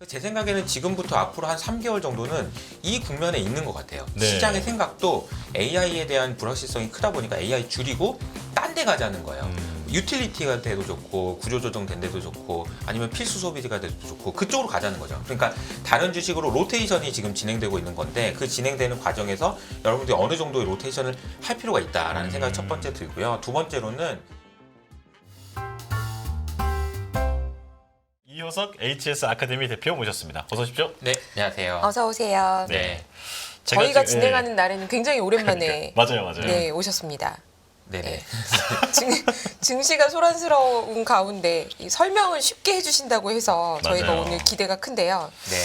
제 생각에는 지금부터 앞으로 한 3개월 정도는 이 국면에 있는 것 같아요. 네. 시장의 생각도 AI에 대한 불확실성이 크다 보니까 AI 줄이고 딴 데 가자는 거예요. 유틸리티가 돼도 좋고 구조조정 된 데도 좋고 아니면 필수 소비가 돼도 좋고 그쪽으로 가자는 거죠. 그러니까 다른 주식으로 로테이션이 지금 진행되고 있는 건데 그 진행되는 과정에서 여러분들이 어느 정도의 로테이션을 할 필요가 있다라는 생각이 첫 번째 들고요. 두 번째로는 이효석 HS 아카데미 대표 모셨습니다. 어서 오십시오. 네, 안녕하세요. 어서 오세요. 네. 저희가 지금, 진행하는 날에는 굉장히 오랜만에 맞아요. 네, 오셨습니다. 네네. 증시가 소란스러운 가운데 이 설명을 쉽게 해주신다고 해서 저희가 맞아요. 오늘 기대가 큰데요. 네.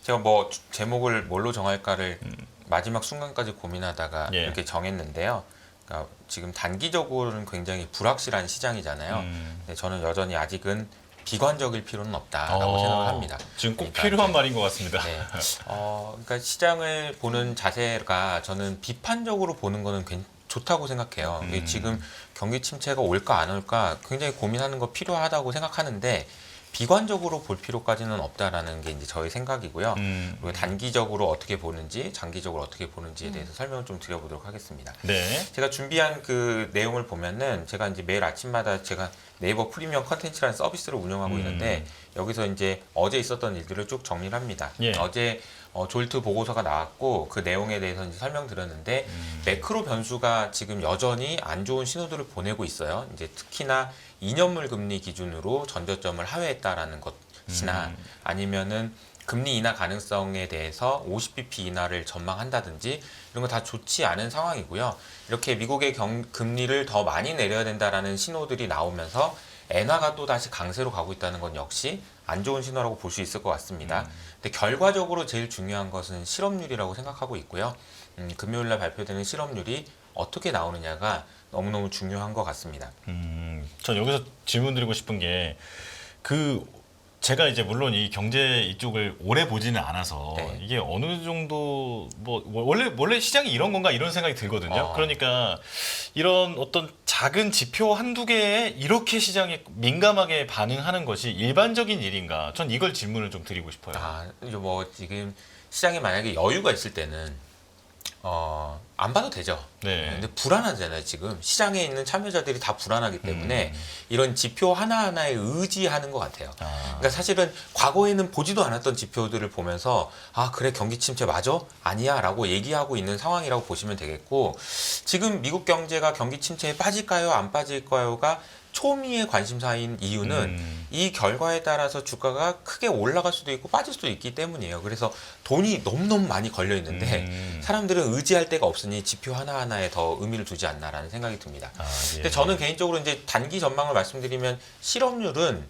제가 뭐 제목을 뭘로 정할까를 마지막 순간까지 고민하다가 예. 이렇게 정했는데요. 그러니까 지금 단기적으로는 굉장히 불확실한 시장이잖아요. 근데 저는 여전히 아직은 비관적일 필요는 없다라고 생각을 합니다. 지금 꼭 그러니까 필요한 이제, 말인 것 같습니다. 네. 그러니까 시장을 보는 자세가 저는 비판적으로 보는 거는 좋다고 생각해요. 이게 지금 경기 침체가 올까 안 올까 굉장히 고민하는 거 필요하다고 생각하는데 비관적으로 볼 필요까지는 없다라는 게 이제 저의 생각이고요. 그리고 단기적으로 어떻게 보는지, 장기적으로 어떻게 보는지에 대해서 설명을 좀 드려보도록 하겠습니다. 네. 제가 준비한 그 내용을 보면은 제가 이제 매일 아침마다 제가 네이버 프리미엄 컨텐츠라는 서비스를 운영하고 있는데 여기서 이제 어제 있었던 일들을 쭉 정리를 합니다. 예. 어제 졸트 보고서가 나왔고 그 내용에 대해서 이제 설명드렸는데 매크로 변수가 지금 여전히 안 좋은 신호들을 보내고 있어요. 이제 특히나 2년물 금리 기준으로 전저점을 하회했다라는 것이나 아니면은 금리 인하 가능성에 대해서 50bp 인하를 전망한다든지 이런 거 다 좋지 않은 상황이고요. 이렇게 미국의 금리를 더 많이 내려야 된다라는 신호들이 나오면서 엔화가 또 다시 강세로 가고 있다는 건 역시 안 좋은 신호라고 볼 수 있을 것 같습니다. 근데 결과적으로 제일 중요한 것은 실업률이라고 생각하고 있고요. 금요일 날 발표되는 실업률이 어떻게 나오느냐가 너무너무 중요한 것 같습니다. 전 여기서 질문 드리고 싶은 게 제가 이제 물론 이 경제 이쪽을 오래 보지는 않아서 네. 이게 어느 정도 뭐 원래 시장이 이런 건가 이런 생각이 들거든요. 그러니까 이런 어떤 작은 지표 한두 개에 이렇게 시장에 민감하게 반응하는 것이 일반적인 일인가? 전 이걸 질문을 좀 드리고 싶어요. 이제 뭐 지금 시장에 만약에 여유가 있을 때는 안 봐도 되죠. 네. 근데 불안하잖아요. 지금 시장에 있는 참여자들이 다 불안하기 때문에 이런 지표 하나하나에 의지하는 것 같아요. 그러니까 사실은 과거에는 보지도 않았던 지표들을 보면서 그래 경기 침체 맞아? 아니야? 라고 얘기하고 있는 상황이라고 보시면 되겠고 지금 미국 경제가 경기 침체에 빠질까요? 안 빠질까요?가 초미의 관심사인 이유는 이 결과에 따라서 주가가 크게 올라갈 수도 있고 빠질 수도 있기 때문이에요. 그래서 돈이 너무너무 많이 걸려 있는데 사람들은 의지할 데가 없으니 지표 하나하나에 더 의미를 두지 않나라는 생각이 듭니다. 예. 근데 저는 개인적으로 이제 단기 전망을 말씀드리면 실업률은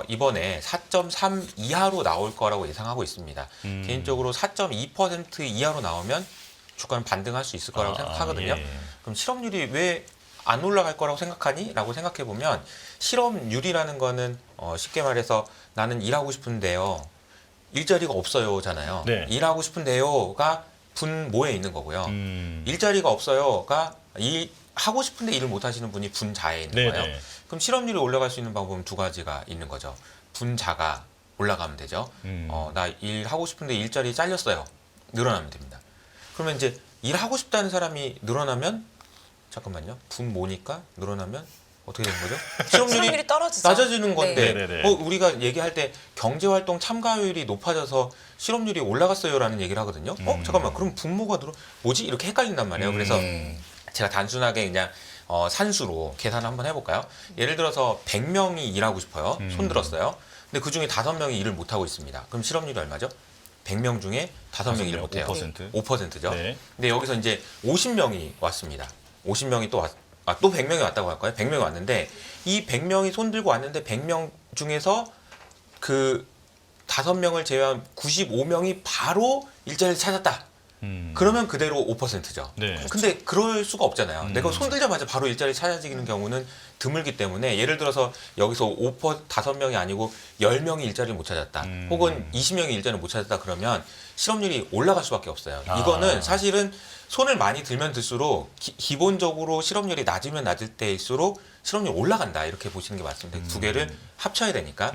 이번에 4.3 이하로 나올 거라고 예상하고 있습니다. 개인적으로 4.2% 이하로 나오면 주가는 반등할 수 있을 거라고 생각하거든요. 예. 그럼 실업률이 왜 안 올라갈 거라고 생각하니? 라고 생각해 보면 실업률이라는 거는 쉽게 말해서 나는 일하고 싶은데요. 일자리가 없어요잖아요. 네. 일하고 싶은데요가 분모에 있는 거고요. 일자리가 없어요가 하고 싶은데 일을 못 하시는 분이 분자에 있는 네네. 거예요. 그럼 실업률이 올라갈 수 있는 방법은 두 가지가 있는 거죠. 분자가 올라가면 되죠. 나 일하고 싶은데 일자리 잘렸어요. 늘어나면 됩니다. 그러면 이제 일하고 싶다는 사람이 늘어나면 잠깐만요. 분모니까 늘어나면 어떻게 되는 거죠? 실업률이 떨어지죠. 낮아지는 건데 네. 우리가 얘기할 때 경제활동 참가율이 높아져서 실업률이 올라갔어요라는 얘기를 하거든요. 잠깐만 그럼 분모가 뭐지? 이렇게 헷갈린단 말이에요. 그래서 제가 단순하게 그냥 산수로 계산을 한번 해볼까요? 예를 들어서 100명이 일하고 싶어요. 손 들었어요. 근데 그중에 5명이 일을 못하고 있습니다. 그럼 실업률이 얼마죠? 100명 중에 5명이 일을 못해요. 5%. 5%죠. 네. 근데 여기서 이제 50명이 왔습니다. 50명이 또 100명이 왔다고 할까요? 100명이 왔는데 이 100명이 손 들고 왔는데 100명 중에서 그 5명을 제외한 95명이 바로 일자리를 찾았다. 그러면 그대로 5%죠. 네. 근데 그럴 수가 없잖아요. 내가 손 들자마자 바로 일자리 찾아지는 경우는 드물기 때문에 예를 들어서 여기서 5명이 아니고 10명이 일자리를 못 찾았다. 혹은 20명이 일자리를 못 찾았다 그러면 실업률이 올라갈 수밖에 없어요. 이거는 사실은 손을 많이 들면 들수록 기본적으로 실업률이 낮으면 낮을 때일수록 실업률이 올라간다. 이렇게 보시는 게 맞습니다. 두 개를 합쳐야 되니까.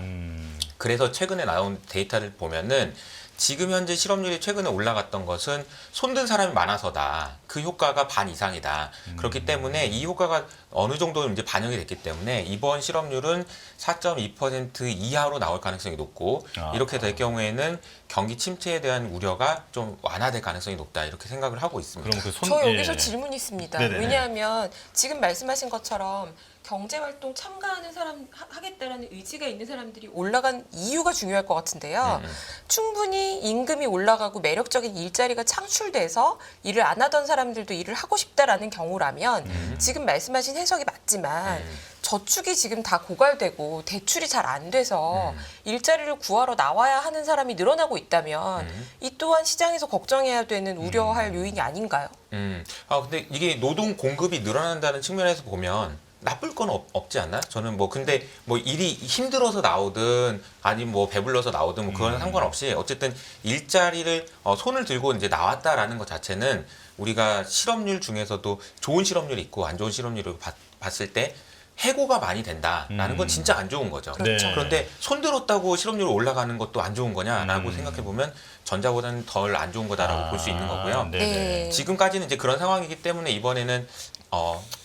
그래서 최근에 나온 데이터를 보면은 지금 현재 실업률이 최근에 올라갔던 것은 손든 사람이 많아서다. 그 효과가 반 이상이다. 그렇기 때문에 이 효과가 어느 정도 이제 반영이 됐기 때문에 이번 실업률은 4.2% 이하로 나올 가능성이 높고 이렇게 될 경우에는 경기 침체에 대한 우려가 좀 완화될 가능성이 높다. 이렇게 생각을 하고 있습니다. 그럼 그 저 여기서 질문이 있습니다. 네네네. 왜냐하면 지금 말씀하신 것처럼 경제활동 참가하는 사람 하겠다라는 의지가 있는 사람들이 올라간 이유가 중요할 것 같은데요. 충분히 임금이 올라가고 매력적인 일자리가 창출돼서 일을 안 하던 사람들도 일을 하고 싶다라는 경우라면 지금 말씀하신 해석이 맞지만 저축이 지금 다 고갈되고 대출이 잘 안 돼서 일자리를 구하러 나와야 하는 사람이 늘어나고 있다면 이 또한 시장에서 걱정해야 되는 우려할 요인이 아닌가요? 근데 이게 노동 공급이 늘어난다는 측면에서 보면 나쁠 건 없지 않나? 저는 뭐 근데 뭐 일이 힘들어서 나오든 아니면 뭐 배불러서 나오든 뭐 그거는 상관없이 어쨌든 일자리를 손을 들고 이제 나왔다라는 것 자체는 우리가 실업률 중에서도 좋은 실업률이 있고 안 좋은 실업률을 봤을 때 해고가 많이 된다라는 건 진짜 안 좋은 거죠. 그렇죠. 그런데 손 들었다고 실업률이 올라가는 것도 안 좋은 거냐라고 생각해 보면 전자보다는 덜 안 좋은 거다라고 볼 수 있는 거고요. 네. 지금까지는 이제 그런 상황이기 때문에 이번에는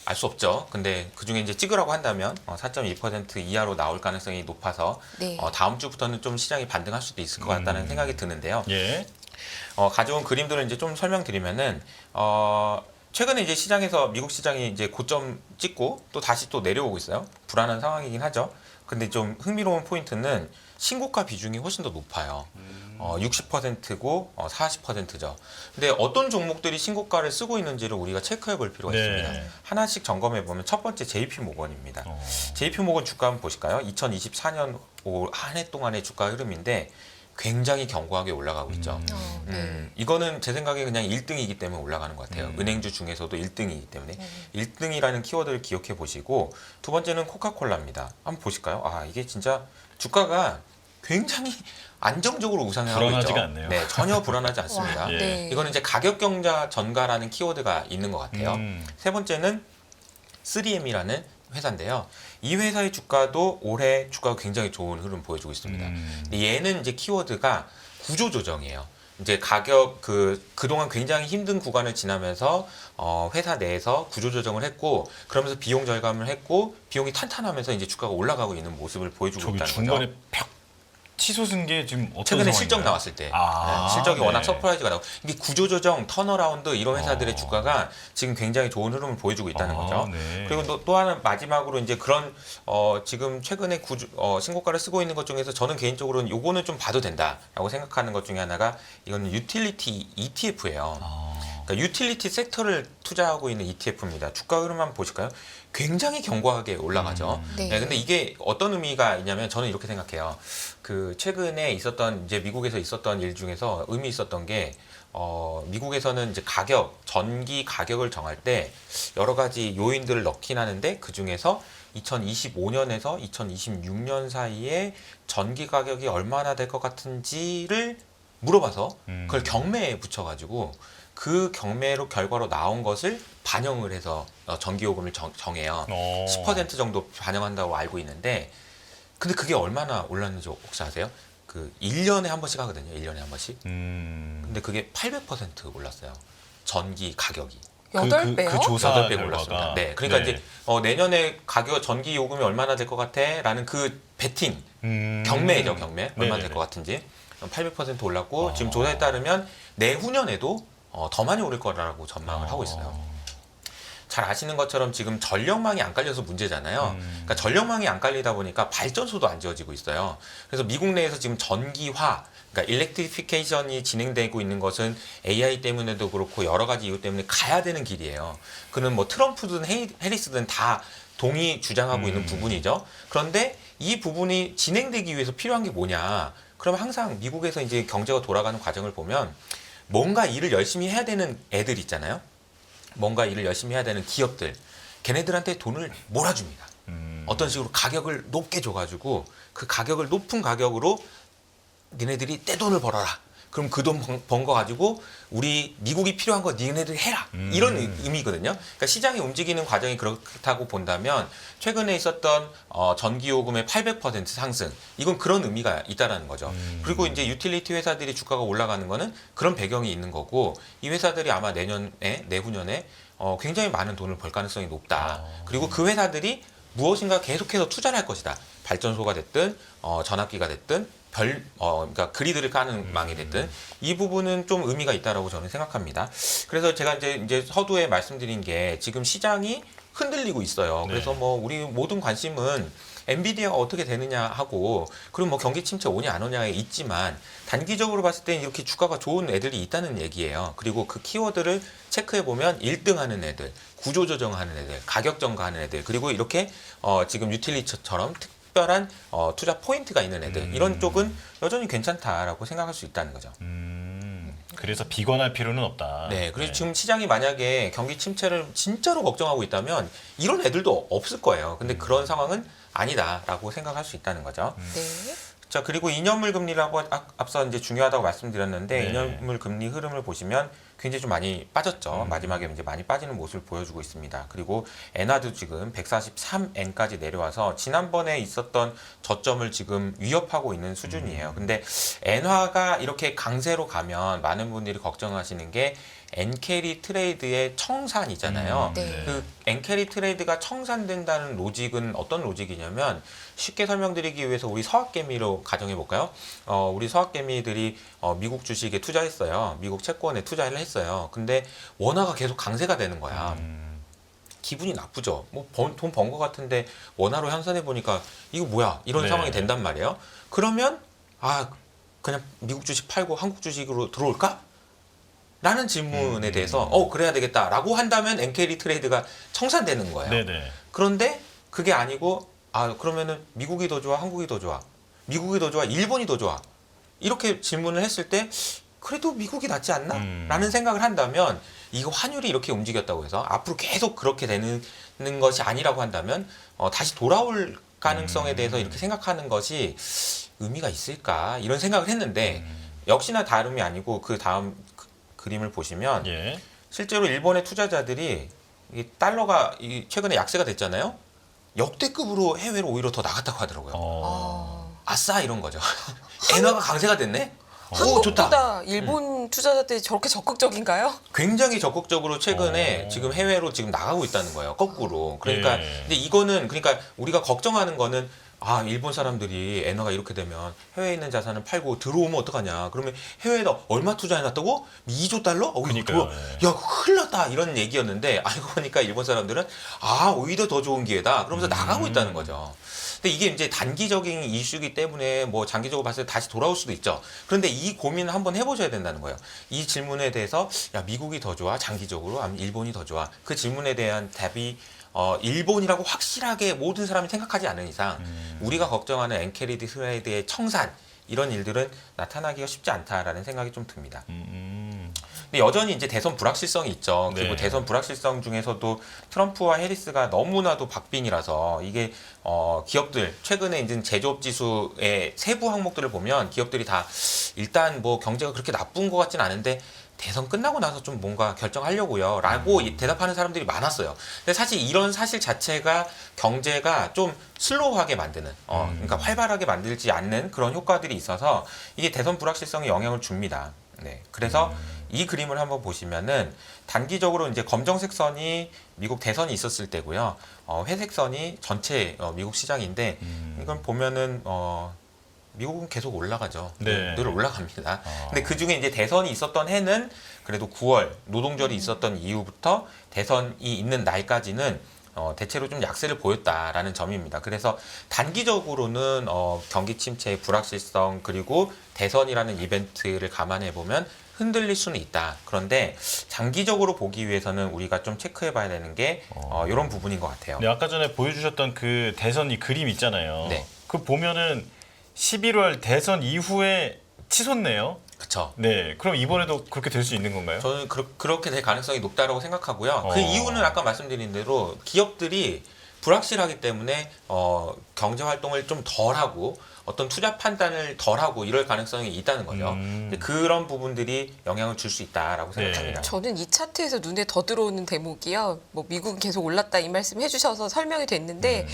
알 수 없죠. 근데 그 중에 이제 찍으라고 한다면 4.2% 이하로 나올 가능성이 높아서 네. 다음 주부터는 좀 시장이 반등할 수도 있을 것 같다는 생각이 드는데요. 예. 가져온 그림들을 이제 좀 설명드리면은 최근에 이제 시장에서 미국 시장이 이제 고점 찍고 또 다시 또 내려오고 있어요. 불안한 상황이긴 하죠. 근데 좀 흥미로운 포인트는 신고가 비중이 훨씬 더 높아요. 60%고 40%죠. 근데 어떤 종목들이 신고가를 쓰고 있는지를 우리가 체크해 볼 필요가 네. 있습니다. 하나씩 점검해 보면 첫 번째 JP 모건입니다. JP 모건 주가 한번 보실까요? 2024년 한 해 동안의 주가 흐름인데 굉장히 견고하게 올라가고 있죠. 네. 이거는 제 생각에 그냥 1등이기 때문에 올라가는 것 같아요. 은행주 중에서도 1등이기 때문에 1등이라는 키워드를 기억해 보시고 두 번째는 코카콜라입니다. 한번 보실까요? 이게 진짜 주가가 굉장히 안정적으로 우상을 하고 있죠. 불안하지가 않네요. 네, 전혀 불안하지 않습니다. 와, 예. 네. 이거는 이제 가격 경자 전가라는 키워드가 있는 것 같아요. 세 번째는 3M이라는 회사인데요. 이 회사의 주가도 올해 주가가 굉장히 좋은 흐름 보여주고 있습니다. 근데 얘는 이제 키워드가 구조 조정이에요. 이제 가격 그동안 굉장히 힘든 구간을 지나면서 회사 내에서 구조 조정을 했고 그러면서 비용 절감을 했고 비용이 탄탄하면서 이제 주가가 올라가고 있는 모습을 보여주고 저기 있다는 중간에 거죠. 팍 치솟은 게 지금 어떤 최근에 상황인가요? 실적 나왔을 때 실적이 네. 워낙 서프라이즈가 나고 이게 구조조정, 턴어라운드 이런 회사들의 주가가 지금 굉장히 좋은 흐름을 보여주고 있다는 거죠. 네. 그리고 또 하나 마지막으로 이제 그런 지금 최근에 신고가를 쓰고 있는 것 중에서 저는 개인적으로는 요거는 좀 봐도 된다라고 생각하는 것 중에 하나가 이거는 유틸리티 ETF예요. 그러니까 유틸리티 섹터를 투자하고 있는 ETF입니다. 주가 흐름 한번 보실까요? 굉장히 견고하게 올라가죠. 네. 근데 이게 어떤 의미가 있냐면 저는 이렇게 생각해요. 그 최근에 있었던 이제 미국에서 있었던 일 중에서 의미 있었던 게 미국에서는 이제 전기 가격을 정할 때 여러 가지 요인들을 넣긴 하는데 그 중에서 2025년에서 2026년 사이에 전기 가격이 얼마나 될 것 같은지를 물어봐서 그걸 경매에 붙여가지고 그 결과로 나온 것을 반영을 해서 전기요금을 정해요. 10% 정도 반영한다고 알고 있는데 근데 그게 얼마나 올랐는지 혹시 아세요? 그 1년에 한 번씩 하거든요. 1년에 한 번씩. 근데 그게 800% 올랐어요. 전기 가격이. 8배요? 그 조사 8배 결과가. 올랐습니다. 네. 그러니까 이제 내년에 전기 요금이 얼마나 될 것 같아? 라는 그 베팅, 경매죠, 경매. 얼마나 될 네네네. 것 같은지. 800% 올랐고 지금 조사에 따르면 내후년에도 더 많이 오를 거라고 전망을 하고 있어요. 잘 아시는 것처럼 지금 전력망이 안 깔려서 문제잖아요. 그러니까 전력망이 안 깔리다 보니까 발전소도 안 지어지고 있어요. 그래서 미국 내에서 지금 전기화, 그러니까 일렉트리피케이션이 진행되고 있는 것은 AI 때문에도 그렇고 여러 가지 이유 때문에 가야 되는 길이에요. 그는 뭐 트럼프든 해리스든 다 동의 주장하고 있는 부분이죠. 그런데 이 부분이 진행되기 위해서 필요한 게 뭐냐? 그러면 항상 미국에서 이제 경제가 돌아가는 과정을 보면 뭔가 일을 열심히 해야 되는 애들 있잖아요. 뭔가 일을 열심히 해야 되는 기업들, 걔네들한테 돈을 몰아줍니다. 어떤 식으로 가격을 높게 줘가지고 그 가격을 높은 가격으로 니네들이 떼돈을 벌어라. 그럼 그 돈 번 거 가지고 우리 미국이 필요한 거 니네들이 해라. 이런 의미거든요. 그러니까 시장이 움직이는 과정이 그렇다고 본다면 최근에 있었던 전기요금의 800% 상승 이건 그런 의미가 있다라는 거죠. 그리고 이제 유틸리티 회사들이 주가가 올라가는 거는 그런 배경이 있는 거고 이 회사들이 아마 내년에 내후년에 굉장히 많은 돈을 벌 가능성이 높다. 그리고 그 회사들이 무엇인가 계속해서 투자를 할 것이다. 발전소가 됐든 전압기가 됐든 그러니까 그리드를 까는 망이 됐든 이 부분은 좀 의미가 있다라고 저는 생각합니다. 그래서 제가 이제 서두에 말씀드린 게 지금 시장이 흔들리고 있어요. 그래서 뭐 우리 모든 관심은 엔비디아가 어떻게 되느냐 하고 그리고 뭐 경기 침체 오냐 안 오냐에 있지만 단기적으로 봤을 때 이렇게 주가가 좋은 애들이 있다는 얘기예요. 그리고 그 키워드를 체크해 보면 1등 하는 애들, 구조 조정하는 애들, 가격 전가하는 애들 그리고 이렇게 지금 유틸리티처럼 특별한 투자 포인트가 있는 애들 이런 쪽은 여전히 괜찮다라고 생각할 수 있다는 거죠. 그래서 비관할 필요는 없다. 네, 그래서 지금 시장이 만약에 경기 침체를 진짜로 걱정하고 있다면 이런 애들도 없을 거예요. 근데 그런 상황은 아니다라고 생각할 수 있다는 거죠. 네. 자, 그리고 이념물 금리라고 앞서 이제 중요하다고 말씀드렸는데 네. 이념물 금리 흐름을 보시면 굉장히 좀 많이 빠졌죠. 마지막에 이제 많이 빠지는 모습을 보여주고 있습니다. 그리고 엔화도 지금 143엔까지 내려와서 지난번에 있었던 저점을 지금 위협하고 있는 수준이에요. 근데 엔화가 이렇게 강세로 가면 많은 분들이 걱정하시는 게 엔캐리 트레이드의 청산이잖아요. 네. 그 엔캐리 트레이드가 청산된다는 로직은 어떤 로직이냐면 쉽게 설명드리기 위해서 우리 서학개미로 가정해 볼까요? 우리 서학개미들이 미국 주식에 투자했어요. 미국 채권에 투자를 했어요. 근데 원화가 계속 강세가 되는 거야. 기분이 나쁘죠. 뭐 돈 번 거 같은데 원화로 환산해 보니까 이거 뭐야? 이런 네. 상황이 된단 말이에요. 그러면 그냥 미국 주식 팔고 한국 주식으로 들어올까? 라는 질문에 대해서 그래야 되겠다라고 한다면 엔캐리 트레이드가 청산되는 거예요. 네네. 그런데 그게 아니고 그러면은 미국이 더 좋아, 한국이 더 좋아, 미국이 더 좋아, 일본이 더 좋아 이렇게 질문을 했을 때 그래도 미국이 낫지 않나? 라는 생각을 한다면 이거 환율이 이렇게 움직였다고 해서 앞으로 계속 그렇게 되는 것이 아니라고 한다면 다시 돌아올 가능성에 대해서 이렇게 생각하는 것이 의미가 있을까 이런 생각을 했는데 역시나 다름이 아니고 그 다음 그림을 보시면 예. 실제로 일본의 투자자들이 이 달러가 최근에 약세가 됐잖아요. 역대급으로 해외로 오히려 더 나갔다고 하더라고요. 아싸 이런 거죠. 엔화가 강세가 됐네. 오 좋다. 한국보다 일본 투자자들이 저렇게 적극적인가요? 굉장히 적극적으로 최근에 지금 해외로 지금 나가고 있다는 거예요. 거꾸로. 그러니까 예. 근데 이거는 그러니까 우리가 걱정하는 거는 일본 사람들이 엔화가 이렇게 되면 해외에 있는 자산을 팔고 들어오면 어떡하냐. 그러면 해외에다 얼마 투자해놨다고? 2조 달러? 그러니까요. 야, 큰일 났다. 이런 얘기였는데 알고 보니까 일본 사람들은 오히려 더 좋은 기회다. 그러면서 나가고 있다는 거죠. 근데 이게 이제 단기적인 이슈이기 때문에 뭐 장기적으로 봤을 때 다시 돌아올 수도 있죠. 그런데 이 고민을 한번 해보셔야 된다는 거예요. 이 질문에 대해서 미국이 더 좋아? 장기적으로? 아니면 일본이 더 좋아? 그 질문에 대한 답이 일본이라고 확실하게 모든 사람이 생각하지 않은 이상 우리가 걱정하는 엔캐리드 트레이드의 청산 이런 일들은 나타나기가 쉽지 않다라는 생각이 좀 듭니다. 근데 여전히 이제 대선 불확실성이 있죠. 그리고 네. 대선 불확실성 중에서도 트럼프와 해리스가 너무나도 박빙이라서 이게 기업들 최근에 이제 제조업 지수의 세부 항목들을 보면 기업들이 다 일단 뭐 경제가 그렇게 나쁜 것 같진 않은데 대선 끝나고 나서 좀 뭔가 결정하려고요 라고 대답하는 사람들이 많았어요. 근데 사실 이런 사실 자체가 경제가 좀 슬로우하게 만드는 그러니까 활발하게 만들지 않는 그런 효과들이 있어서 이게 대선 불확실성에 영향을 줍니다. 네, 그래서 이 그림을 한번 보시면은 단기적으로 이제 검정색 선이 미국 대선이 있었을 때고요. 회색 선이 전체 미국 시장인데 이건 보면은 미국은 계속 올라가죠. 네. 늘 올라갑니다. 근데 그 중에 이제 대선이 있었던 해는 그래도 9월 노동절이 있었던 이후부터 대선이 있는 날까지는 대체로 좀 약세를 보였다라는 점입니다. 그래서 단기적으로는 경기 침체의 불확실성 그리고 대선이라는 이벤트를 감안해 보면 흔들릴 수는 있다. 그런데 장기적으로 보기 위해서는 우리가 좀 체크해 봐야 되는 게 이런 부분인 것 같아요. 네, 아까 전에 보여주셨던 그 대선 이 그림 있잖아요. 네. 그 보면은 11월 대선 이후에 치솟네요. 그렇죠. 네, 그럼 이번에도 그렇게 될 수 있는 건가요? 저는 그렇게 될 가능성이 높다라고 생각하고요. 그 어. 이유는 아까 말씀드린 대로 기업들이 불확실하기 때문에 경제 활동을 좀 덜하고 어떤 투자 판단을 덜하고 이럴 가능성이 있다는 거죠. 근데 그런 부분들이 영향을 줄 수 있다라고 생각합니다. 저는 이 차트에서 눈에 더 들어오는 대목이요. 뭐 미국은 계속 올랐다 이 말씀 해주셔서 설명이 됐는데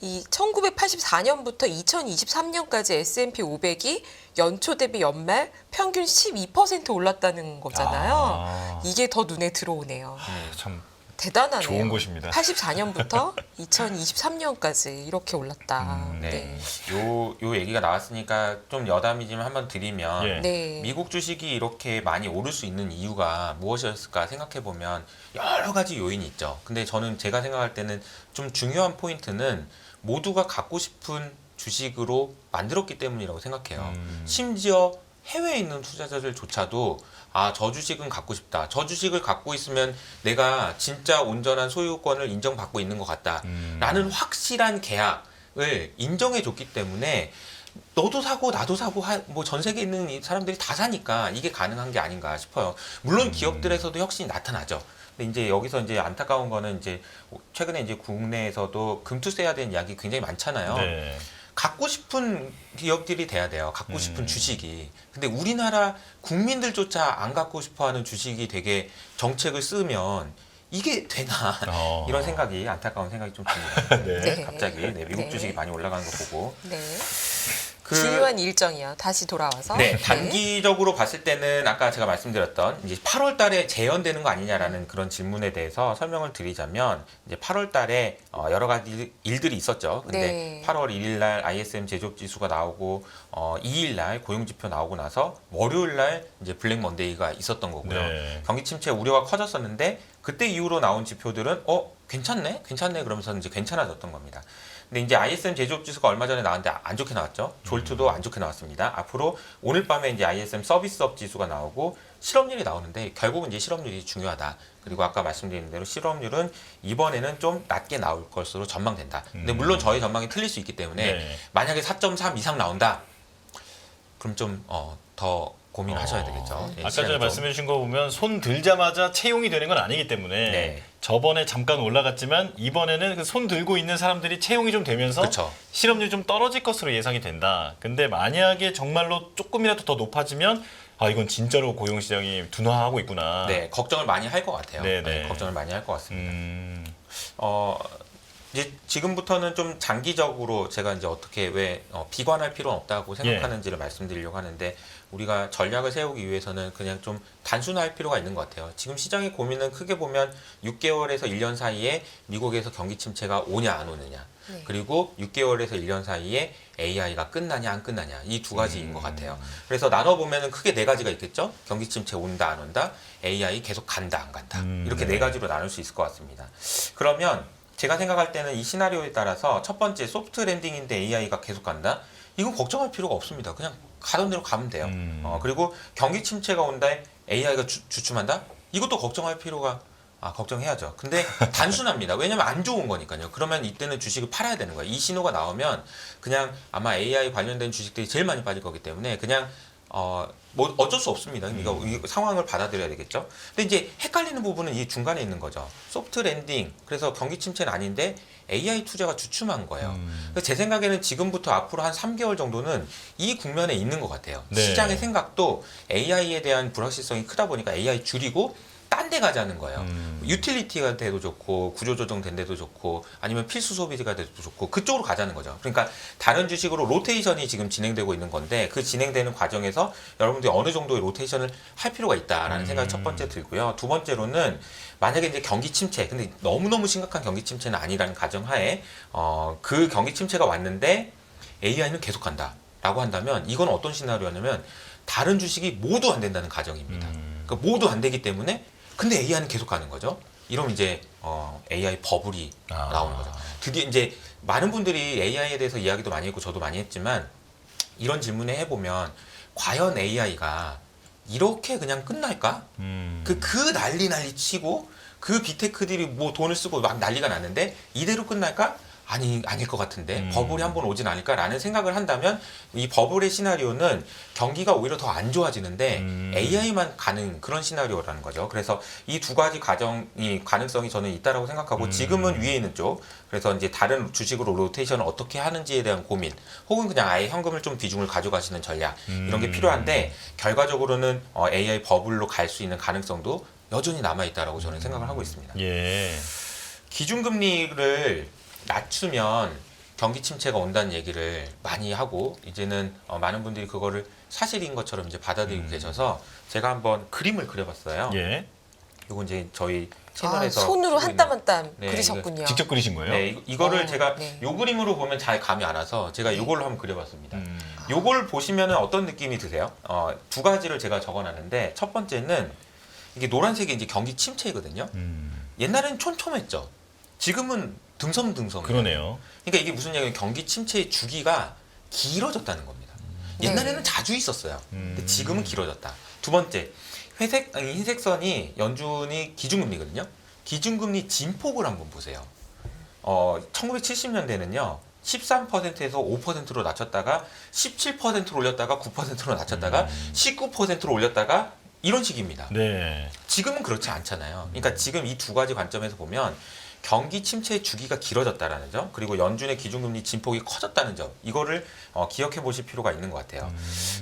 이 1984년부터 2023년까지 S&P 500이 연초 대비 연말 평균 12% 올랐다는 거잖아요. 이게 더 눈에 들어오네요. 참 대단하네요. 좋은 곳입니다. 84년부터 2023년까지 이렇게 올랐다. 네. 요 얘기가 나왔으니까 좀 여담이지만 한번 드리면 예. 네. 미국 주식이 이렇게 많이 오를 수 있는 이유가 무엇이었을까 생각해 보면 여러 가지 요인이 있죠. 근데 저는 제가 생각할 때는 좀 중요한 포인트는 모두가 갖고 싶은 주식으로 만들었기 때문이라고 생각해요. 심지어 해외에 있는 투자자들조차도 저 주식은 갖고 싶다. 저 주식을 갖고 있으면 내가 진짜 온전한 소유권을 인정받고 있는 것 같다. 라는 확실한 계약을 인정해 줬기 때문에 너도 사고 나도 사고 뭐 전 세계에 있는 이 사람들이 다 사니까 이게 가능한 게 아닌가 싶어요. 물론 기업들에서도 혁신이 나타나죠. 근데 이제 여기서 이제 안타까운 거는 이제 최근에 이제 국내에서도 금투세에 대한 이야기 굉장히 많잖아요. 네. 갖고 싶은 기업들이 돼야 돼요. 갖고 싶은 주식이. 근데 우리나라 국민들조차 안 갖고 싶어하는 주식이 되게 정책을 쓰면 이게 되나 이런 생각이 안타까운 생각이 좀 듭니다. 네. 갑자기 미국 네. 주식이 많이 올라가는 거 보고 네. 중요한 일정이요. 다시 돌아와서. 네, 단기적으로 봤을 때는 아까 제가 말씀드렸던 이제 8월 달에 재연되는 거 아니냐라는 그런 질문에 대해서 설명을 드리자면 이제 8월 달에 여러 가지 일들이 있었죠. 근데 네. 8월 1일 날 ISM 제조업 지수가 나오고 2일 날 고용 지표 나오고 나서 월요일 날 이제 블랙 먼데이가 있었던 거고요. 네. 경기 침체 우려가 커졌었는데 그때 이후로 나온 지표들은 괜찮네 그러면서 이제 괜찮아졌던 겁니다. 근데 이제 ISM 제조업 지수가 얼마 전에 나왔는데 안 좋게 나왔죠. 졸트도 안 좋게 나왔습니다. 앞으로 오늘 밤에 이제 ISM 서비스업 지수가 나오고 실업률이 나오는데 결국은 이제 실업률이 중요하다. 그리고 아까 말씀드린 대로 실업률은 이번에는 좀 낮게 나올 것으로 전망된다. 근데 물론 저희 전망이 틀릴 수 있기 때문에 네. 만약에 4.3 이상 나온다. 그럼 좀 더 고민하셔야 되겠죠. 예, 아까 시장이 전에 좀. 말씀해 주신 거 보면 손 들자마자 채용이 되는 건 아니기 때문에 네. 저번에 잠깐 올라갔지만 이번에는 그 손 들고 있는 사람들이 채용이 좀 되면서 그쵸. 실업률이 좀 떨어질 것으로 예상이 된다. 근데 만약에 정말로 조금이라도 더 높아지면 이건 진짜로 고용시장이 둔화하고 있구나. 네, 걱정을 많이 할 것 같아요. 네, 네, 네. 걱정을 많이 할 것 같습니다. 이제 지금부터는 좀 장기적으로 제가 이제 어떻게 왜 비관할 필요는 없다고 생각하는지를 말씀드리려고 하는데 우리가 전략을 세우기 위해서는 그냥 좀 단순화할 필요가 있는 것 같아요. 지금 시장의 고민은 크게 보면 6개월에서 1년 사이에 미국에서 경기 침체가 오냐 안 오느냐 네. 그리고 6개월에서 1년 사이에 AI가 끝나냐 안 끝나냐 이 두 가지인 것 같아요. 그래서 나눠보면 크게 네 가지가 있겠죠. 경기 침체 온다 안 온다, AI 계속 간다 안 간다 이렇게 네 가지로 나눌 수 있을 것 같습니다. 그러면 제가 생각할 때는 이 시나리오에 따라서 첫 번째 소프트 랜딩인데 AI가 계속 간다? 이건 걱정할 필요가 없습니다. 그냥 가던 대로 가면 돼요. 그리고 경기 침체가 온다, AI가 주춤한다? 이것도 걱정할 필요가 걱정해야죠. 근데 단순합니다. 왜냐면 안 좋은 거니까요. 그러면 이때는 주식을 팔아야 되는 거예요. 이 신호가 나오면 그냥 아마 AI 관련된 주식들이 제일 많이 빠질 거기 때문에 그냥 뭐 어쩔 수 없습니다. 그러니까 이 상황을 받아들여야 되겠죠. 근데 이제 헷갈리는 부분은 이 중간에 있는 거죠. 소프트 랜딩. 그래서 경기 침체는 아닌데 AI 투자가 주춤한 거예요. 그래서 제 생각에는 지금부터 앞으로 한 3개월 정도는 이 국면에 있는 것 같아요. 네. 시장의 생각도 AI에 대한 불확실성이 크다 보니까 AI 줄이고 딴 데 가자는 거예요. 유틸리티가 돼도 좋고 구조조정 된 데도 좋고 아니면 필수 소비가 돼도 좋고 그쪽으로 가자는 거죠. 그러니까 다른 주식으로 로테이션이 지금 진행되고 있는 건데 그 진행되는 과정에서 여러분들이 어느 정도의 로테이션을 할 필요가 있다라는 생각이 첫 번째 들고요. 두 번째로는 만약에 이제 경기 침체, 근데 너무너무 심각한 경기 침체는 아니라는 가정하에 그 경기 침체가 왔는데 AI는 계속 간다라고 한다면 이건 어떤 시나리오냐면 다른 주식이 모두 안 된다는 가정입니다. 그러니까 모두 안 되기 때문에 근데 AI는 계속 가는 거죠. 이러면 이제 AI 버블이 나오는 거죠. 드디어 이제 많은 분들이 AI에 대해서 이야기도 많이 했고 저도 많이 했지만 이런 질문을 해보면 과연 AI가 이렇게 그냥 끝날까? 그 난리 치고 그 빅테크들이 뭐 돈을 쓰고 막 난리가 났는데 이대로 끝날까? 아닐 것 같은데 버블이 한번 오진 않을까라는 생각을 한다면 이 버블의 시나리오는 경기가 오히려 더 안 좋아지는데 AI만 가는 그런 시나리오라는 거죠. 그래서 이 두 가지 가능성이 저는 있다라고 생각하고 지금은 위에 있는 쪽 그래서 이제 다른 주식으로 로테이션을 어떻게 하는지에 대한 고민 혹은 그냥 아예 현금을 좀 비중을 가져가시는 전략 이런 게 필요한데 결과적으로는 AI 버블로 갈 수 있는 가능성도 여전히 남아있다라고 저는 생각을 하고 있습니다. 예. 기준금리를 낮추면 경기 침체가 온다는 얘기를 많이 하고 이제는 많은 분들이 그거를 사실인 것처럼 이제 받아들이고 계셔서 제가 한번 그림을 그려봤어요. 예. 이거 이제 저희 채널에서 손으로 쓰고 한 땀 한 땀 네, 그리셨군요. 직접 그리신 거예요? 네, 이거를 제가 네. 요 그림으로 보면 잘 감이 안 와서 제가 요걸로 한번 그려봤습니다. 요걸 보시면은 어떤 느낌이 드세요? 두 가지를 제가 적어놨는데 첫 번째는 이게 노란색이 이제 경기 침체거든요. 옛날에는 촘촘했죠. 지금은 듬성듬성. 그러네요. 그러니까 이게 무슨 얘기냐면 경기 침체의 주기가 길어졌다는 겁니다. 옛날에는 자주 있었어요. 근데 지금은 길어졌다. 두 번째, 흰색 선이 연준이 기준금리거든요. 기준금리 진폭을 한번 보세요. 1970년대는요. 13%에서 5%로 낮췄다가 17%로 올렸다가 9%로 낮췄다가 19%로 올렸다가 이런 식입니다. 네. 지금은 그렇지 않잖아요. 그러니까 지금 이 두 가지 관점에서 보면 경기 침체의 주기가 길어졌다라는 점, 그리고 연준의 기준금리 진폭이 커졌다는 점, 이거를 기억해 보실 필요가 있는 것 같아요.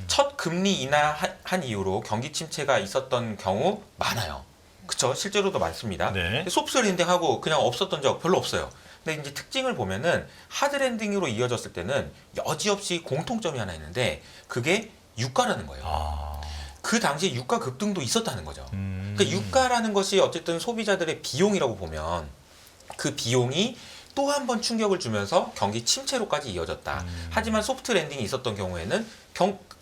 첫 금리 인하한 이후로 경기 침체가 있었던 경우 많아요. 그쵸? 실제로도 많습니다. 네. 소프트 랜딩하고 그냥 없었던 적 별로 없어요. 근데 이제 특징을 보면은 하드 랜딩으로 이어졌을 때는 여지없이 공통점이 하나 있는데 그게 유가라는 거예요. 아. 그 당시에 유가 급등도 있었다는 거죠. 그러니까 유가라는 것이 어쨌든 소비자들의 비용이라고 보면 그 비용이 또 한 번 충격을 주면서 경기 침체로까지 이어졌다. 하지만 소프트 랜딩이 있었던 경우에는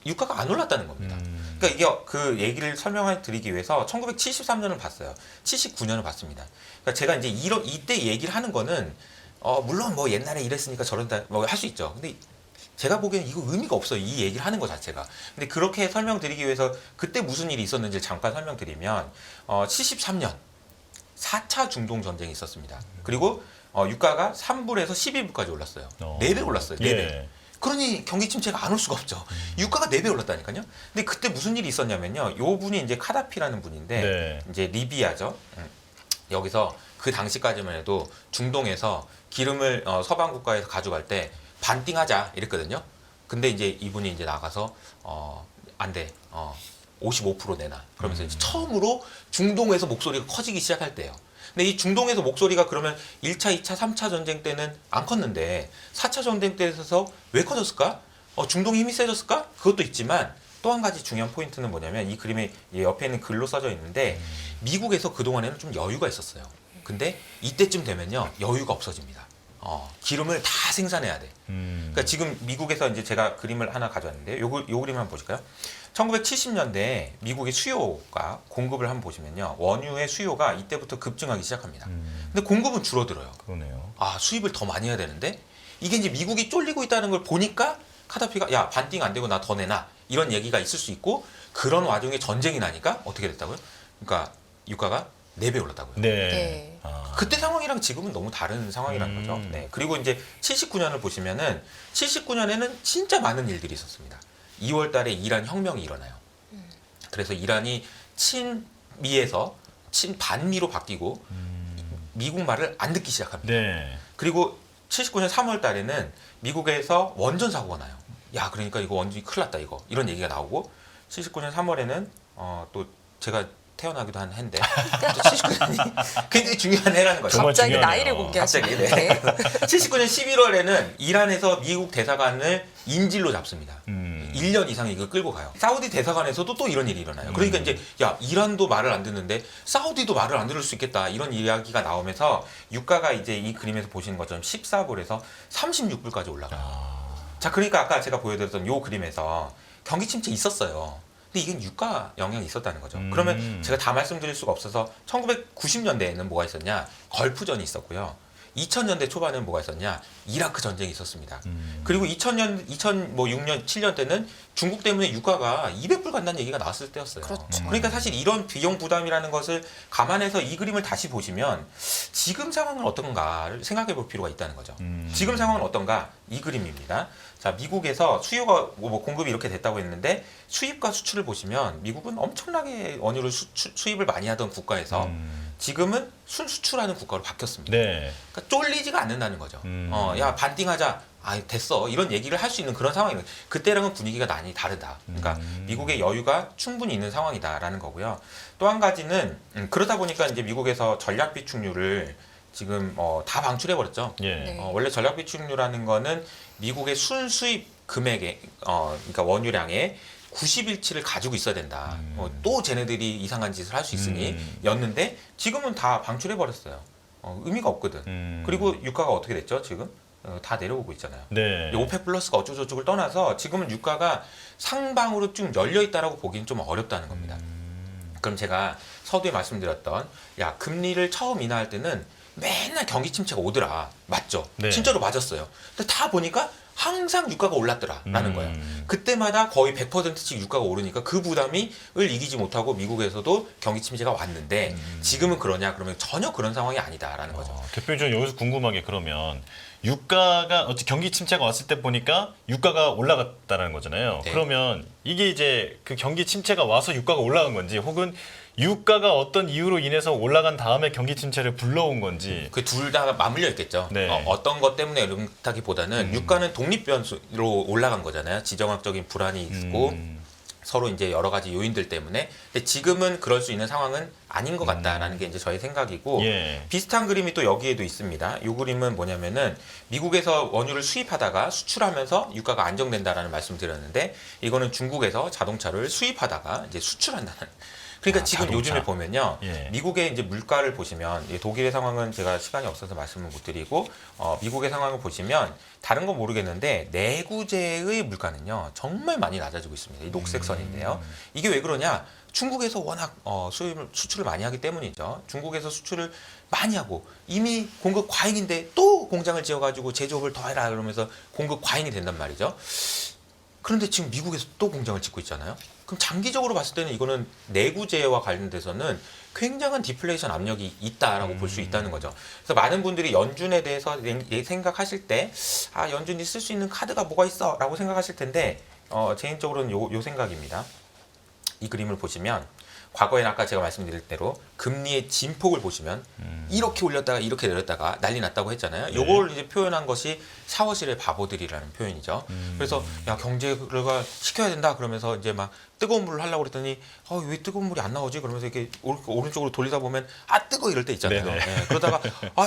유가가 안 올랐다는 겁니다. 그러니까 이게 그 얘기를 설명해 드리기 위해서 1973년을 봤어요. 79년을 봤습니다. 그러니까 제가 이제 이때 얘기를 하는 거는 물론 뭐 옛날에 이랬으니까 저런다 뭐 할 수 있죠. 근데 제가 보기에는 이거 의미가 없어요. 이 얘기를 하는 것 자체가. 근데 그렇게 설명드리기 위해서 그때 무슨 일이 있었는지 잠깐 설명드리면 73년 4차 중동 전쟁이 있었습니다. 그리고 유가가 3불에서 12불까지 올랐어요. 4배 올랐어요. 4배. 예. 그러니 경기 침체가 안 올 수가 없죠. 유가가 4배 올랐다니까요. 근데 그때 무슨 일이 있었냐면요. 요 분이 이제 카다피라는 분인데 네. 이제 리비아죠. 여기서 그 당시까지만 해도 중동에서 기름을 서방 국가에서 가져갈 때 반띵하자 이랬거든요. 근데 이제 이분이 이제 나가서 안 돼. 55% 내놔. 그러면서 이제 처음으로 중동에서 목소리가 커지기 시작할 때예요. 근데 이 중동에서 목소리가 그러면 1차, 2차, 3차 전쟁 때는 안 컸는데 4차 전쟁 때에서 왜 커졌을까? 중동이 힘이 세졌을까? 그것도 있지만 또 한 가지 중요한 포인트는 뭐냐면 이 그림에 옆에 있는 글로 써져 있는데 미국에서 그동안에는 좀 여유가 있었어요. 근데 이때쯤 되면요. 여유가 없어집니다. 기름을 다 생산해야 돼. 그러니까 지금 미국에서 이제 제가 그림을 하나 가져왔는데 요 그림 한번 보실까요? 1970년대 미국의 수요가 공급을 한번 보시면요. 원유의 수요가 이때부터 급증하기 시작합니다. 근데 공급은 줄어들어요. 그러네요. 수입을 더 많이 해야 되는데 이게 이제 미국이 쫄리고 있다는 걸 보니까 카다피가 야 반띵 안 되고 나 더 내놔 이런 얘기가 있을 수 있고 그런 와중에 전쟁이 나니까 어떻게 됐다고요? 그러니까 유가가 4배 올랐다고요. 네. 네. 그때 상황이랑 지금은 너무 다른 상황이라는 거죠. 네. 그리고 이제 79년을 보시면은 79년에는 진짜 많은 일들이 있었습니다. 2월 달에 이란 혁명이 일어나요. 그래서 이란이 친미에서 친반미로 바뀌고 미국 말을 안 듣기 시작합니다. 네. 그리고 79년 3월 달에는 미국에서 원전 사고가 나요. 야, 그러니까 이거 원전이 큰일 났다 이거. 이런 얘기가 나오고 79년 3월에는 또 제가 태어나기도 한 해인데 또 79년이 굉장히 중요한 해라는 거죠. 정말 갑자기 중요하네요. 나이를 공개하시네. 갑자기, 네. 79년 11월에는 이란에서 미국 대사관을 인질로 잡습니다. 1년 이상 이거 끌고 가요. 사우디 대사관에서도 또 이런 일이 일어나요. 그러니까 이제 야 이란도 말을 안 듣는데 사우디도 말을 안 들을 수 있겠다 이런 이야기가 나오면서 유가가 이제 이 그림에서 보시는 것처럼 14불에서 36불까지 올라가요. 자, 그러니까 아까 제가 보여드렸던 요 그림에서 경기 침체 있었어요. 근데 이건 유가 영향이 있었다는 거죠. 그러면 제가 다 말씀드릴 수가 없어서 1990년대에는 뭐가 있었냐? 걸프전이 있었고요. 2000년대 초반에는 뭐가 있었냐? 이라크 전쟁이 있었습니다. 그리고 2006년, 7년 때는 중국 때문에 유가가 200불 간다는 얘기가 나왔을 때였어요. 그렇죠. 그러니까 사실 이런 비용 부담이라는 것을 감안해서 이 그림을 다시 보시면 지금 상황은 어떤가를 생각해 볼 필요가 있다는 거죠. 지금 상황은 어떤가? 이 그림입니다. 자, 미국에서 수요가 뭐 공급이 이렇게 됐다고 했는데 수입과 수출을 보시면 미국은 엄청나게 원유를 수입을 많이 하던 국가에서 지금은 순수출하는 국가로 바뀌었습니다. 네. 그러니까 쫄리지가 않는다는 거죠. 야 반띵하자. 아 됐어. 이런 얘기를 할 수 있는 그런 상황이에요. 그때랑은 분위기가 많이 다르다. 그러니까 미국의 여유가 충분히 있는 상황이다라는 거고요. 또 한 가지는 그러다 보니까 이제 미국에서 전략 비축률을 지금 다 방출해 버렸죠. 예. 네. 원래 전략 비축률이라는 거는 미국의 순수입 금액의 그러니까 원유량의 90일치를 가지고 있어야 된다. 또 쟤네들이 이상한 짓을 할 수 있으니 였는데 지금은 다 방출해 버렸어요. 의미가 없거든. 그리고 유가가 어떻게 됐죠? 지금 다 내려오고 있잖아요. 네. 오펙 플러스가 어쩌고저쩌고를 떠나서 지금은 유가가 상방으로 쭉 열려 있다라고 보기는 좀 어렵다는 겁니다. 그럼 제가 서두에 말씀드렸던 야 금리를 처음 인하할 때는 맨날 경기 침체가 오더라. 맞죠? 네. 진짜로 맞았어요. 근데 다 보니까 항상 유가가 올랐더라라는 거예요. 그때마다 거의 100%씩 유가가 오르니까 그 부담을 이기지 못하고 미국에서도 경기 침체가 왔는데 지금은 그러냐? 그러면 전혀 그런 상황이 아니다라는 거죠. 대표님 여기서 궁금한 게 그러면 유가가 어찌 경기 침체가 왔을 때 보니까 유가가 올라갔다는 거잖아요. 네. 그러면 이게 이제 그 경기 침체가 와서 유가가 올라간 건지 혹은 유가가 어떤 이유로 인해서 올라간 다음에 경기 침체를 불러온 건지 그 둘 다 맞물려 있겠죠. 네. 어떤 것 때문에 그렇다기보다는 유가는 독립 변수로 올라간 거잖아요. 지정학적인 불안이 있고 서로 이제 여러 가지 요인들 때문에. 근데 지금은 그럴 수 있는 상황은 아닌 것 같다라는 게 이제 저의 생각이고 예. 비슷한 그림이 또 여기에도 있습니다. 이 그림은 뭐냐면은 미국에서 원유를 수입하다가 수출하면서 유가가 안정된다라는 말씀드렸는데 이거는 중국에서 자동차를 수입하다가 이제 수출한다는. 그러니까 지금 자동차. 요즘에 보면요, 예. 미국의 이제 물가를 보시면 독일의 상황은 제가 시간이 없어서 말씀을 못 드리고 미국의 상황을 보시면 다른 건 모르겠는데 내구재의 물가는요 정말 많이 낮아지고 있습니다. 이 녹색 선인데요. 이게 왜 그러냐? 중국에서 워낙 수출을 많이 하기 때문이죠. 중국에서 수출을 많이 하고 이미 공급 과잉인데 또 공장을 지어가지고 제조업을 더 해라 그러면서 공급 과잉이 된단 말이죠. 그런데 지금 미국에서 또 공장을 짓고 있잖아요. 그럼 장기적으로 봤을 때는 이거는 내구재와 관련돼서는 굉장한 디플레이션 압력이 있다라고 볼 수 있다는 거죠. 그래서 많은 분들이 연준에 대해서 생각하실 때 연준이 쓸 수 있는 카드가 뭐가 있어? 라고 생각하실 텐데 개인적으로는 요 생각입니다. 이 그림을 보시면 과거에는 아까 제가 말씀드릴 대로 금리의 진폭을 보시면 이렇게 올렸다가 이렇게 내렸다가 난리 났다고 했잖아요. 요걸 이제 표현한 것이 샤워실의 바보들이라는 표현이죠. 그래서 야 경제가 시켜야 된다 그러면서 이제 막 뜨거운 물을 하려고 그랬더니 왜 뜨거운 물이 안 나오지? 그러면서 이렇게 오른쪽으로 돌리다 보면 뜨거 이럴 때 있잖아요. 예, 그러다가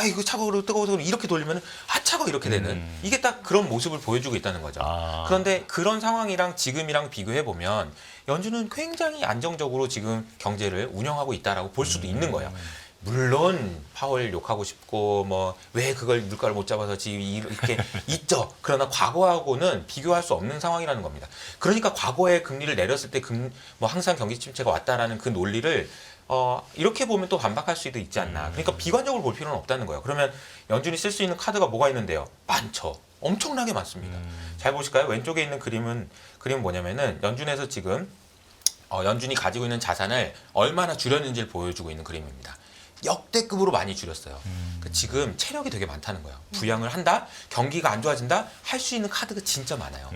이거 차가워 뜨거워 이렇게 돌리면 차가워 이렇게 되는 이게 딱 그런 모습을 보여주고 있다는 거죠. 그런데 그런 상황이랑 지금이랑 비교해 보면 연준은 굉장히 안정적으로 지금 경제를 운영하고 있다라고 볼 수도 있는 거예요. 물론 파월 욕하고 싶고 뭐 왜 그걸 물가를 못 잡아서 지금 이렇게 있죠. 그러나 과거하고는 비교할 수 없는 상황이라는 겁니다. 그러니까 과거에 금리를 내렸을 때 뭐 항상 경기 침체가 왔다라는 그 논리를 이렇게 보면 또 반박할 수도 있지 않나. 그러니까 비관적으로 볼 필요는 없다는 거예요. 그러면 연준이 쓸 수 있는 카드가 뭐가 있는데요? 많죠. 엄청나게 많습니다. 잘 보실까요? 왼쪽에 있는 그림은 뭐냐면은 연준에서 지금 연준이 가지고 있는 자산을 얼마나 줄였는지를 보여주고 있는 그림입니다. 역대급으로 많이 줄였어요. 그러니까 지금 체력이 되게 많다는 거예요. 부양을 한다, 경기가 안 좋아진다, 할 수 있는 카드가 진짜 많아요.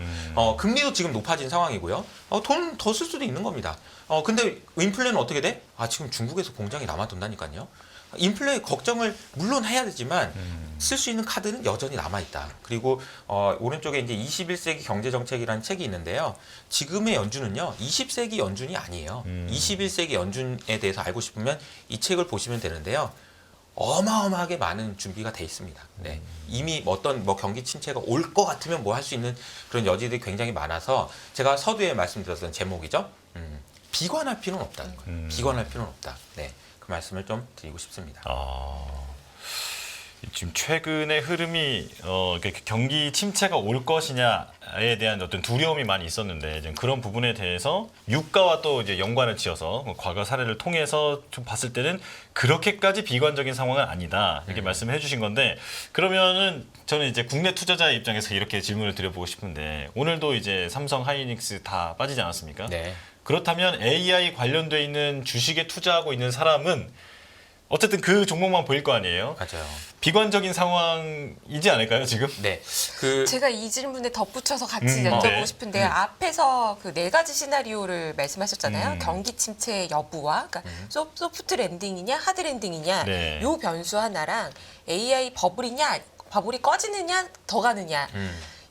금리도 지금 높아진 상황이고요. 돈 더 쓸 수도 있는 겁니다. 근데 인플레는 어떻게 돼? 지금 중국에서 공장이 남아돈다니까요. 인플레 걱정을 물론 해야 되지만 쓸 수 있는 카드는 여전히 남아있다. 그리고 오른쪽에 이제 21세기 경제정책이라는 책이 있는데요. 지금의 연준은요. 20세기 연준이 아니에요. 21세기 연준에 대해서 알고 싶으면 이 책을 보시면 되는데요. 어마어마하게 많은 준비가 돼 있습니다. 네. 이미 어떤 경기 침체가 올 것 같으면 뭐 할 수 있는 그런 여지들이 굉장히 많아서 제가 서두에 말씀드렸던 제목이죠. 비관할 필요는 없다는 거예요. 비관할 필요는 없다. 네. 그 말씀을 좀 드리고 싶습니다. 지금 최근의 흐름이 경기 침체가 올 것이냐에 대한 어떤 두려움이 많이 있었는데 이제 그런 부분에 대해서 유가와 또 이제 연관을 지어서 과거 사례를 통해서 좀 봤을 때는 그렇게까지 비관적인 상황은 아니다 이렇게 말씀해 주신 건데 그러면은 저는 이제 국내 투자자의 입장에서 이렇게 질문을 드려보고 싶은데 오늘도 이제 삼성, 하이닉스 다 빠지지 않았습니까? 네. 그렇다면 AI 관련돼 있는 주식에 투자하고 있는 사람은 어쨌든 그 종목만 보일 거 아니에요? 맞아요. 비관적인 상황이지 않을까요, 지금? 네. 제가 이 질문에 덧붙여서 같이 여쭤보고 네. 싶은데요. 앞에서 그 4가지 시나리오를 말씀하셨잖아요. 음. 경기 침체의 여부와 그러니까 소프트 랜딩이냐 하드 랜딩이냐 네. 요 변수 하나랑 AI 버블이냐 버블이 꺼지느냐 더 가느냐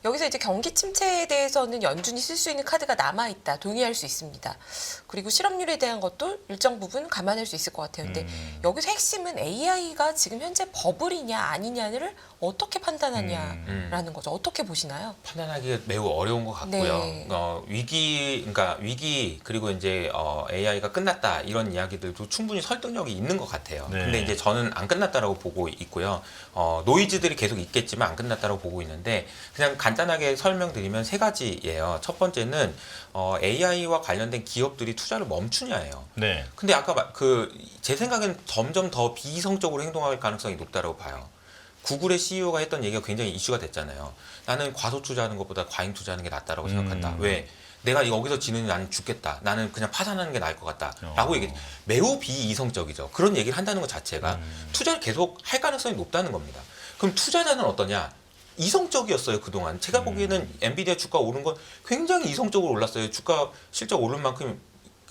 여기서 이제 경기 침체에 대해서는 연준이 쓸 수 있는 카드가 남아있다. 동의할 수 있습니다. 그리고 실업률에 대한 것도 일정 부분 감안할 수 있을 것 같아요. 근데 여기서 핵심은 AI가 지금 현재 버블이냐 아니냐를 어떻게 판단하냐라는 거죠. 어떻게 보시나요? 판단하기가 매우 어려운 것 같고요. 네. 위기 그리고 이제 AI가 끝났다 이런 이야기들도 충분히 설득력이 있는 것 같아요. 네. 근데 이제 저는 안 끝났다라고 보고 있고요. 노이즈들이 계속 있겠지만 안 끝났다라고 보고 있는데 그냥 간단하게 설명드리면 3가지예요. 첫 번째는 AI와 관련된 기업들이 투자를 멈추냐예요. 네. 근데 아까 제 생각엔 점점 더 비이성적으로 행동할 가능성이 높다고 봐요. 구글의 CEO가 했던 얘기가 굉장히 이슈가 됐잖아요. 나는 과소 투자하는 것보다 과잉 투자하는 게 낫다라고 생각한다. 왜? 내가 여기서 지는 나는 죽겠다. 나는 그냥 파산하는 게 나을 것 같다. 라고 얘기해. 매우 비이성적이죠. 그런 얘기를 한다는 것 자체가 투자를 계속 할 가능성이 높다는 겁니다. 그럼 투자자는 어떠냐? 이성적이었어요, 그동안. 제가 보기에는 엔비디아 주가 오른 건 굉장히 이성적으로 올랐어요. 주가 실적 오른 만큼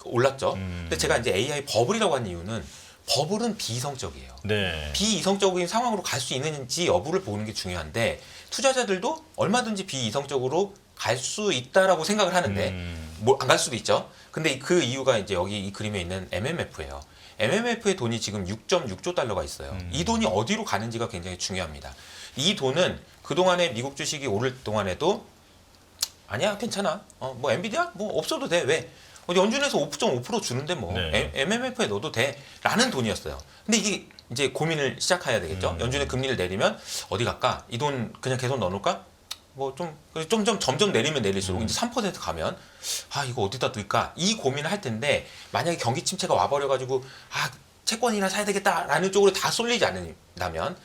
올랐죠. 근데 제가 이제 AI 버블이라고 한 이유는 버블은 비이성적이에요. 네. 비이성적인 상황으로 갈 수 있는지 여부를 보는 게 중요한데 투자자들도 얼마든지 비이성적으로 갈 수 있다라고 생각을 하는데 뭐 안 갈 수도 있죠. 근데 그 이유가 이제 여기 이 그림에 있는 MMF예요. MMF의 돈이 지금 6.6조 달러가 있어요. 이 돈이 어디로 가는지가 굉장히 중요합니다. 이 돈은 그동안에 미국 주식이 오를 동안에도 아니야 괜찮아. 뭐 엔비디아 뭐 없어도 돼. 왜? 연준에서 5.5% 주는데 뭐 네. MMF에 넣어도 돼 라는 돈이었어요. 근데 이게 이제 고민을 시작해야 되겠죠. 연준의 금리를 내리면 어디 갈까? 이 돈 그냥 계속 넣어놓을까? 뭐 좀 점점 내리면 내릴수록 이제 3% 가면 이거 어디다 둘까? 이 고민을 할 텐데 만약에 경기 침체가 와버려가지고 채권이나 사야 되겠다라는 쪽으로 다 쏠리지 않는다면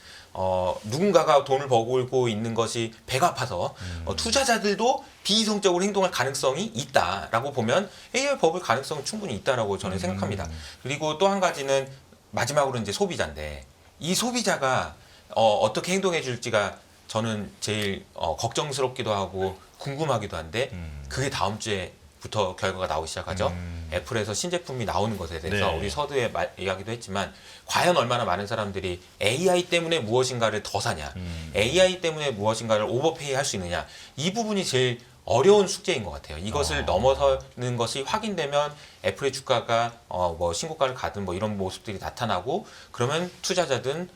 누군가가 돈을 벌고 있는 것이 배가 아파서 투자자들도 비이성적으로 행동할 가능성이 있다라고 보면 AI 버블 가능성은 충분히 있다라고 저는 생각합니다. 그리고 또 한 가지는 마지막으로 이제 소비자인데 이 소비자가 어떻게 행동해 줄지가 저는 제일 걱정스럽기도 하고 궁금하기도 한데 그게 다음 주에부터 결과가 나오기 시작하죠. 애플에서 신제품이 나오는 것에 대해서 네. 우리 서두에 이야기도 했지만 과연 얼마나 많은 사람들이 AI 때문에 무엇인가를 더 사냐, AI 때문에 무엇인가를 오버페이 할 수 있느냐, 이 부분이 제일 어려운 숙제인 것 같아요. 이것을 넘어서는 것이 확인되면 애플의 주가가 뭐 신고가를 가든 뭐 이런 모습들이 나타나고 그러면 투자자든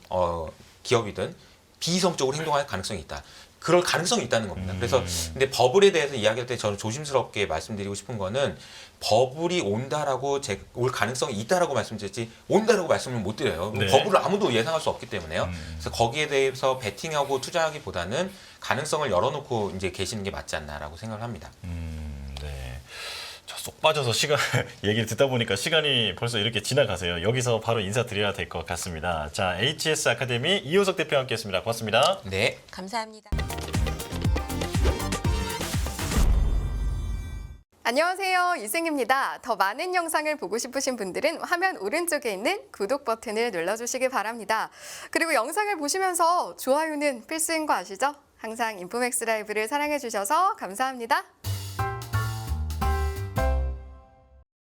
기업이든 비이성적으로 행동할 가능성이 있다. 그럴 가능성이 있다는 겁니다. 그래서 근데 버블에 대해서 이야기할 때 저는 조심스럽게 말씀드리고 싶은 거는 버블이 온다라고 올 가능성이 있다라고 말씀드렸지 온다라고 말씀을 못 드려요. 네. 버블을 아무도 예상할 수 없기 때문에요. 그래서 거기에 대해서 베팅하고 투자하기보다는 가능성을 열어놓고 이제 계시는 게 맞지 않나라고 생각을 합니다. 네. 저 쏙 빠져서 얘기를 듣다 보니까 시간이 벌써 이렇게 지나가세요. 여기서 바로 인사드려야 될 것 같습니다. 자, HS 아카데미 이효석 대표와 함께했습니다. 고맙습니다. 네. 감사합니다. 안녕하세요. 이승입니다. 더 많은 영상을 보고 싶으신 분들은 화면 오른쪽에 있는 구독 버튼을 눌러주시기 바랍니다. 그리고 영상을 보시면서 좋아요는 필수인 거 아시죠? 항상 인포맥스 라이브를 사랑해주셔서 감사합니다.